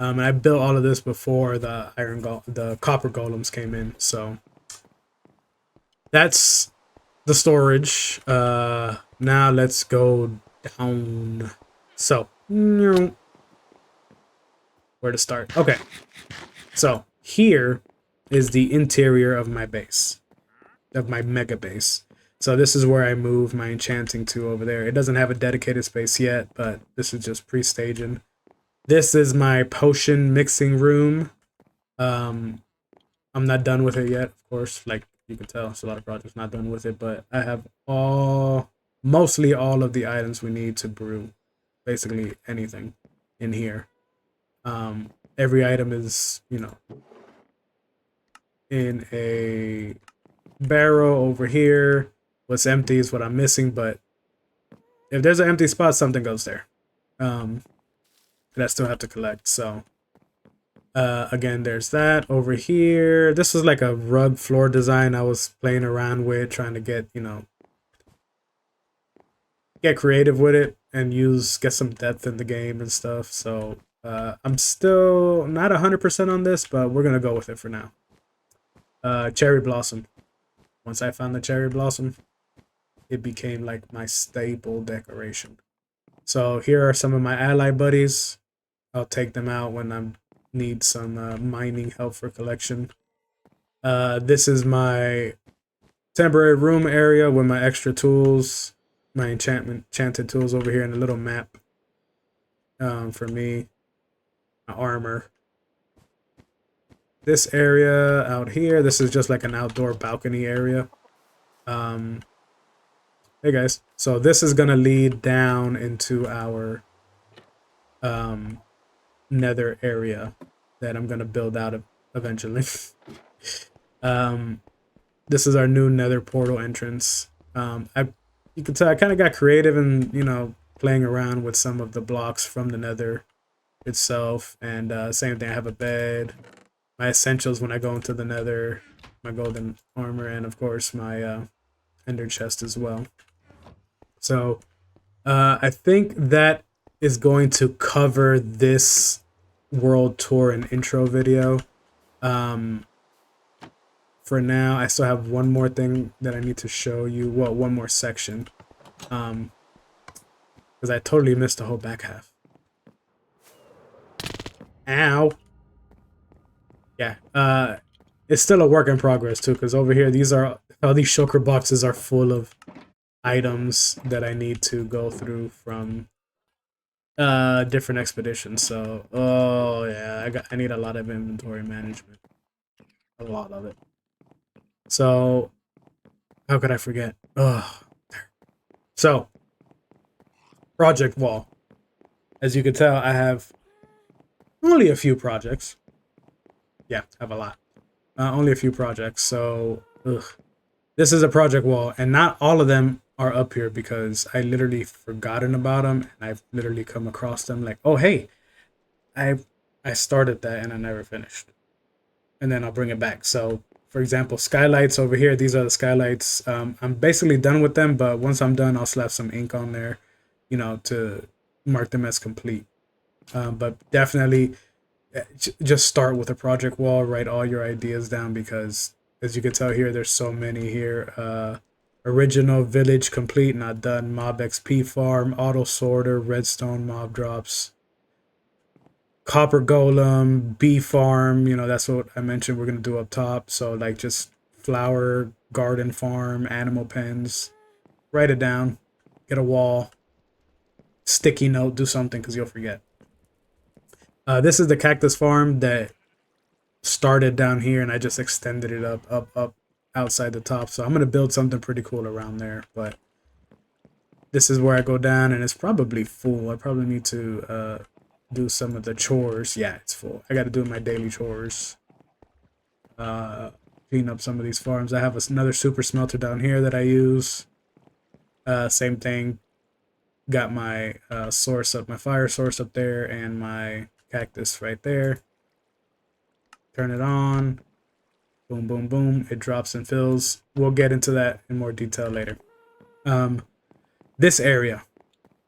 And I built all of this before the copper golems came in. So that's the storage. Now let's go down. So where to start? Okay. So here is the interior of my base, of my mega base. So this is where I move my enchanting to over there. It doesn't have a dedicated space yet, but this is just pre-staging. This is my potion mixing room. I'm not done with it yet, of course. Like you can tell, it's a lot of projects not done with it, but I have mostly all of the items we need to brew basically anything in here. Every item is, in a barrel over here. What's empty is what I'm missing, but if there's an empty spot, something goes there. That I still have to collect. So again, there's that over here. This was like a rug floor design I was playing around with, trying to get, get creative with it and get some depth in the game and stuff. So I'm still not 100% on this, but we're gonna go with it for now. Cherry blossom. Once I found the cherry blossom, it became like my staple decoration. So here are some of my ally buddies. I'll take them out when I need some mining help for collection. This is my temporary room area with my extra tools, my enchanted tools over here, and a little map for me, my armor. This area out here, this is just like an outdoor balcony area. Hey guys, so this is gonna lead down into our nether area that I'm gonna build out of eventually. This is our new nether portal entrance. You can tell I kind of got creative and playing around with some of the blocks from the nether itself, and same thing, I have a bed, my essentials when I go into the nether, my golden armor, and of course my ender chest as well. So I think that is going to cover this world tour and intro video. For now, I still have one more thing that I need to show you. Well, one more section. Because I totally missed the whole back half. Ow. Yeah. It's still a work in progress too, because over here, all these shulker boxes are full of items that I need to go through from different expeditions. So, oh yeah, I need a lot of inventory management. A lot of it. So, how could I forget? Oh, so project wall. As you can tell, I have only a few projects. Yeah, I have a lot. Only a few projects. So, this is a project wall, and not all of them are up here because I literally forgotten about them, and I've literally come across them like, oh hey, I started that and I never finished, and then I'll bring it back. So, for example, skylights over here. These are the skylights. I'm basically done with them, but once I'm done, I'll slap some ink on there, to mark them as complete. But definitely just start with a project wall, write all your ideas down, because as you can tell here, there's so many here. Original village complete, not done. Mob XP farm, auto sorter, redstone mob drops, copper golem, bee farm. That's what I mentioned we're gonna do up top. So like just flower garden farm, animal pens. Write it down. Get a wall. sticky note, do something because you'll forget. This is the cactus farm that started down here, and I just extended it up outside the top. So I'm gonna build something pretty cool around there. But this is where I go down, and it's probably full. I probably need to do some of the chores. Yeah, it's full. I got to do my daily chores. Clean up some of these farms. I have another super smelter down here that I use. Same thing. Got my source up, my fire source up there, and my cactus right there. Turn it on. Boom, boom, boom. It drops and fills. We'll get into that in more detail later. This area,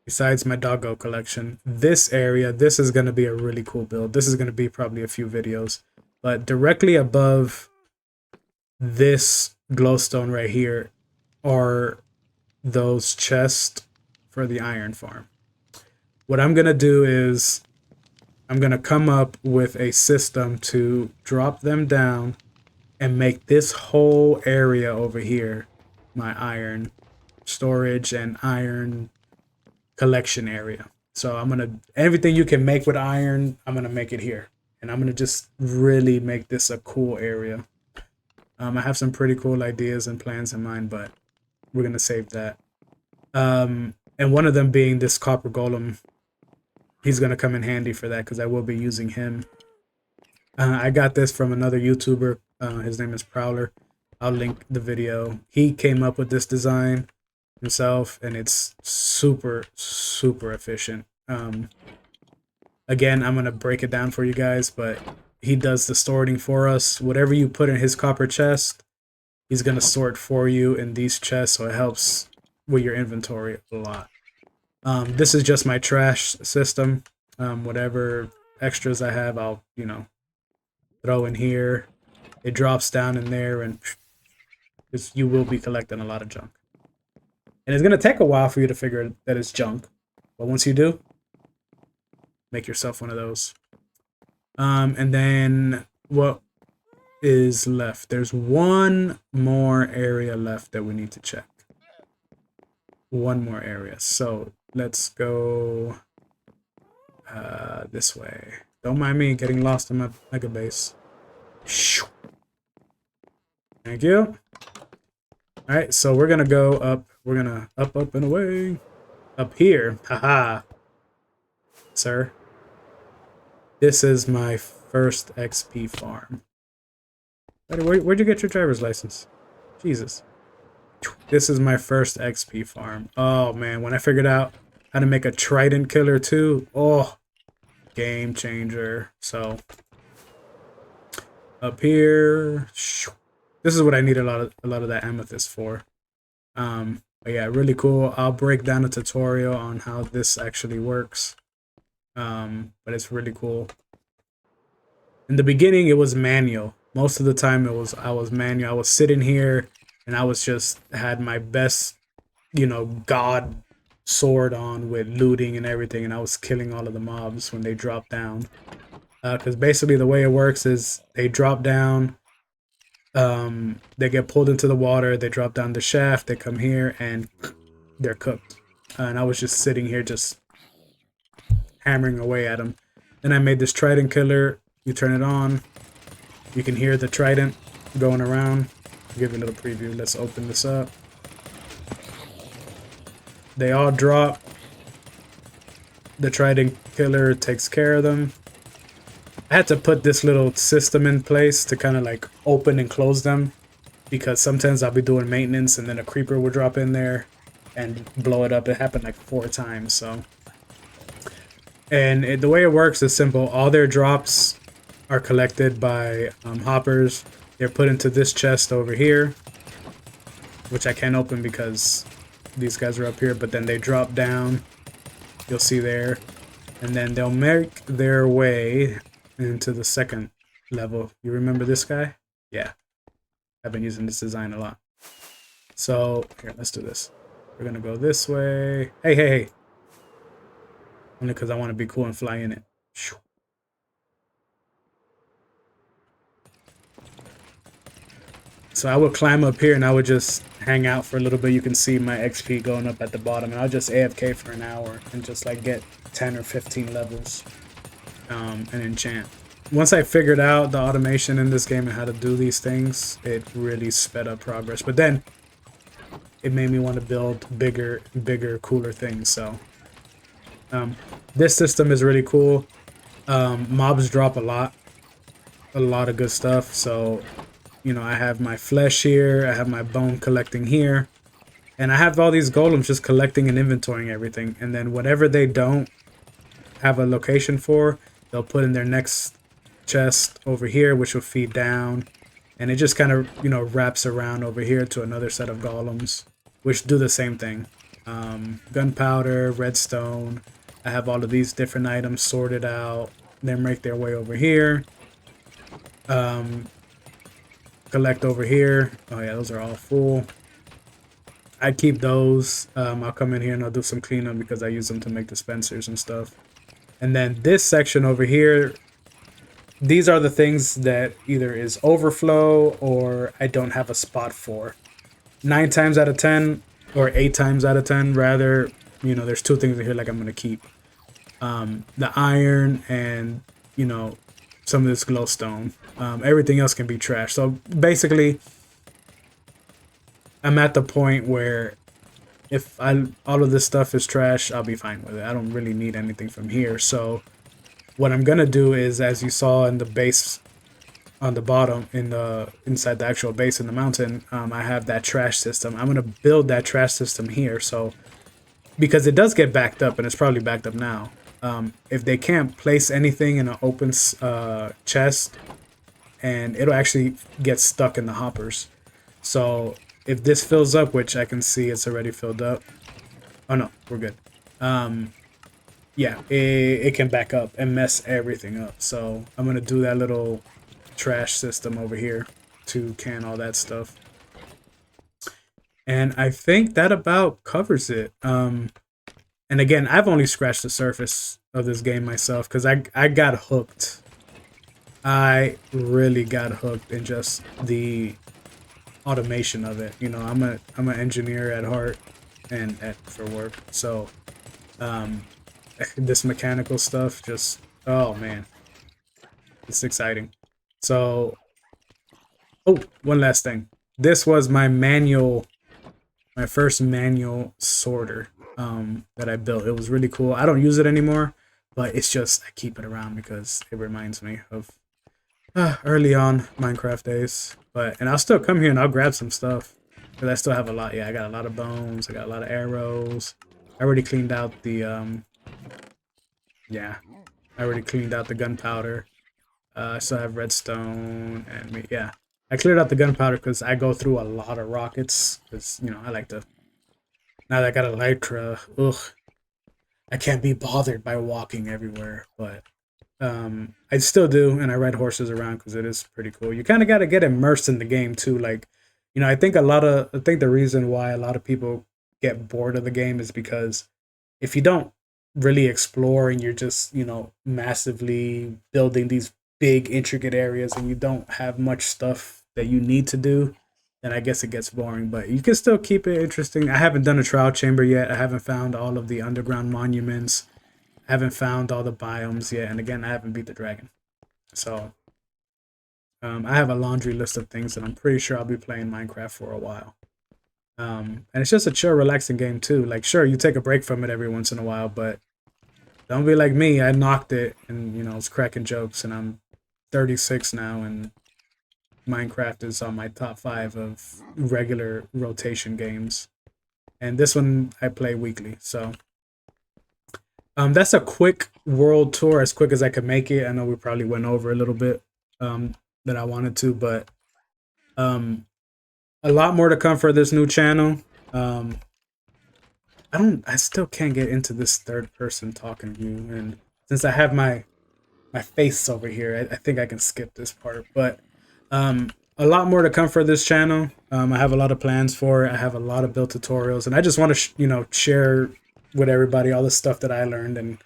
besides my doggo collection, this area, this is going to be a really cool build. This is going to be probably a few videos. But directly above this glowstone right here are those chests for the iron farm. What I'm going to do is I'm going to come up with a system to drop them down and make this whole area over here my iron storage and iron collection area. So I'm going to, everything you can make with iron, I'm going to make it here. And I'm going to just really make this a cool area. I have some pretty cool ideas and plans in mind, but we're going to save that. And one of them being this copper golem. He's going to come in handy for that because I will be using him. I got this from another YouTuber. His name is Prowler. I'll link the video. He came up with this design himself, and it's super, super efficient. Again, I'm going to break it down for you guys, but he does the sorting for us. Whatever you put in his copper chest, he's going to sort for you in these chests, so it helps with your inventory a lot. This is just my trash system. Whatever extras I have, I'll, you know, throw in here. It drops down in there, and you will be collecting a lot of junk. And it's going to take a while for you to figure that it's junk. But once you do, make yourself one of those. And then what is left? There's one more area left that we need to check. One more area. So let's go this way. Don't mind me getting lost in my mega base. Thank you. Alright, so we're gonna go up. We're gonna up, and away. Up here. Haha. Sir. This is my first XP farm. Where'd you get your driver's license? Jesus. This is my first XP farm. Oh man, when I figured out how to make a trident killer too, oh, game changer. So up here, this is what I need a lot of that amethyst for. But yeah, really cool. I'll break down a tutorial on how this actually works. But it's really cool. In the beginning, it was manual. Most of the time, I was manual. I was sitting here, and I was just had my best, you know, god sword on with looting and everything, and I was killing all of the mobs when they drop down. Because basically the way it works is they drop down, they get pulled into the water, they drop down the shaft, they come here, and they're cooked. And I was just sitting here just hammering away at them. Then I made this trident killer. You turn it on, you can hear the trident going around. I'll give you a little preview. Let's open this up. They all drop. The trident killer takes care of them. I had to put this little system in place to kind of like open and close them, because sometimes I'll be doing maintenance and then a creeper will drop in there and blow it up. It happened like 4 times. So, and the way it works is simple. All their drops are collected by hoppers. They're put into this chest over here, which I can't open because these guys are up here, but then they drop down. You'll see there. And then they'll make their way into the second level. You remember this guy? Yeah. I've been using this design a lot. So, here, let's do this. We're gonna go this way. Hey, hey, hey. Only because I want to be cool and fly in it. So I would climb up here and I would just hang out for a little bit, you can see my XP going up at the bottom, and I'll just AFK for an hour and just like get 10 or 15 levels and enchant. Once I figured out the automation in this game and how to do these things, it really sped up progress. But then it made me want to build bigger, cooler things. So this system is really cool. Mobs drop a lot of good stuff. So, you know, I have my flesh here, I have my bone collecting here, and I have all these golems just collecting and inventorying everything. And then whatever they don't have a location for, they'll put in their next chest over here, which will feed down, and it just kind of, you know, wraps around over here to another set of golems, which do the same thing. Gunpowder, redstone. I have all of these different items sorted out. They make their way over here. Collect over here. Oh yeah, those are all full. I keep those. I'll come in here and I'll do some cleanup because I use them to make dispensers and stuff. And then this section over here, these are the things that either is overflow or I don't have a spot for. 9 times out of 10, or 8 times out of 10 rather, you know, there's 2 things in here like I'm going to keep. The iron and, you know, some of this glowstone. Everything else can be trash. So basically, I'm at the point where if all of this stuff is trash, I'll be fine with it. I don't really need anything from here. So what I'm gonna do is, as you saw in the base on the bottom, inside the actual base in the mountain, I have that trash system. I'm gonna build that trash system here. So because it does get backed up, and it's probably backed up now. If they can't place anything in an open chest, and it'll actually get stuck in the hoppers. So if this fills up, which I can see it's already filled up. Oh no, we're good. Yeah, it can back up and mess everything up. So I'm gonna do that little trash system over here to can all that stuff. And I think that about covers it. And again, I've only scratched the surface of this game myself because I got hooked. I really got hooked in just the automation of it. You know, I'm an engineer at heart and for work. So this mechanical stuff just, oh man, it's exciting. So, oh, one last thing. This was my first manual sorter that I built. It was really cool. I don't use it anymore, but it's just, I keep it around because it reminds me of early on Minecraft days. And I'll still come here and I'll grab some stuff because I still have a lot. Yeah, I got a lot of bones. I got a lot of arrows. I already cleaned out the yeah, I already cleaned out the gunpowder. I still have redstone and yeah, I cleared out the gunpowder because I go through a lot of rockets. Because, you know, I like to. Now that I got Elytra, I can't be bothered by walking everywhere. But I still do, and I ride horses around because it is pretty cool. You kind of got to get immersed in the game too. Like, you know, I think the reason why a lot of people get bored of the game is because if you don't really explore and you're just, you know, massively building these big intricate areas and you don't have much stuff that you need to do, then I guess it gets boring. But you can still keep it interesting. I haven't done a trial chamber yet. I haven't found all of the underground monuments. I haven't found all the biomes yet. And again, I haven't beat the dragon. So I have a laundry list of things that I'm pretty sure I'll be playing Minecraft for a while. And it's just a chill, relaxing game too. Like, sure, you take a break from it every once in a while, but don't be like me. I knocked it and, you know, was cracking jokes, and I'm 36 now, and Minecraft is on my top 5 of regular rotation games. And this one I play weekly. So that's a quick world tour, as quick as I could make it. I know we probably went over a little bit that I wanted to, but a lot more to come for this new channel. I still can't get into this third person talking view, and since I have my face over here, I think I can skip this part. But a lot more to come for this channel. I have a lot of plans for it. I have a lot of build tutorials, and I just want to you know, share with everybody all the stuff that I learned, and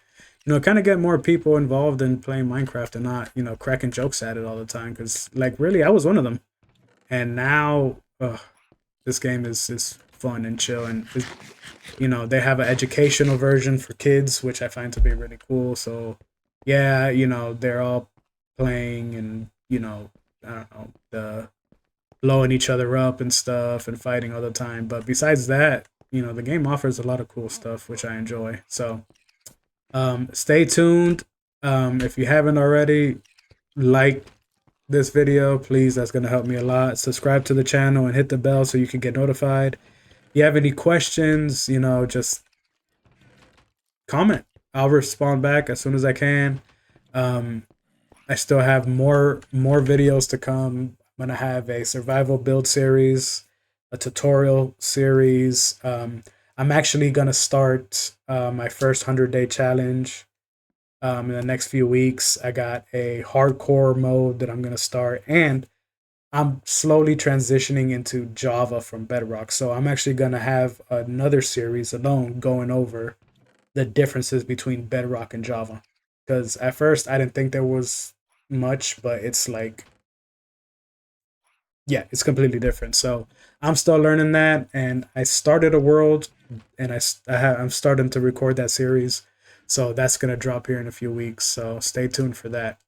you know, kind of get more people involved in playing Minecraft and not, you know, cracking jokes at it all the time, because like really I was one of them. And now This game is fun and chill, and you know, they have an educational version for kids, which I find to be really cool. So yeah, you know, they're all playing and, you know, I don't know, the blowing each other up and stuff and fighting all the time. But besides that, you know, the game offers a lot of cool stuff, which I enjoy. So stay tuned. If you haven't already, like this video, please. That's going to help me a lot. Subscribe to the channel and hit the bell so you can get notified. If you have any questions, you know, just comment. I'll respond back as soon as I can. I still have more videos to come. I'm gonna have a survival build series, a tutorial series. I'm actually gonna start my first 100-day challenge in the next few weeks. I got a hardcore mode that I'm gonna start, and I'm slowly transitioning into Java from Bedrock. So I'm actually gonna have another series alone going over the differences between Bedrock and Java. Because at first I didn't think there was much, but it's like, yeah, it's completely different. So I'm still learning that, and I started a world, and I'm starting to record that series. So that's gonna drop here in a few weeks. So stay tuned for that.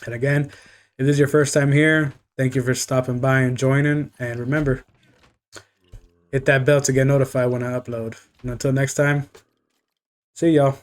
And again, if this is your first time here, thank you for stopping by and joining. And remember, hit that bell to get notified when I upload. And until next time, see y'all.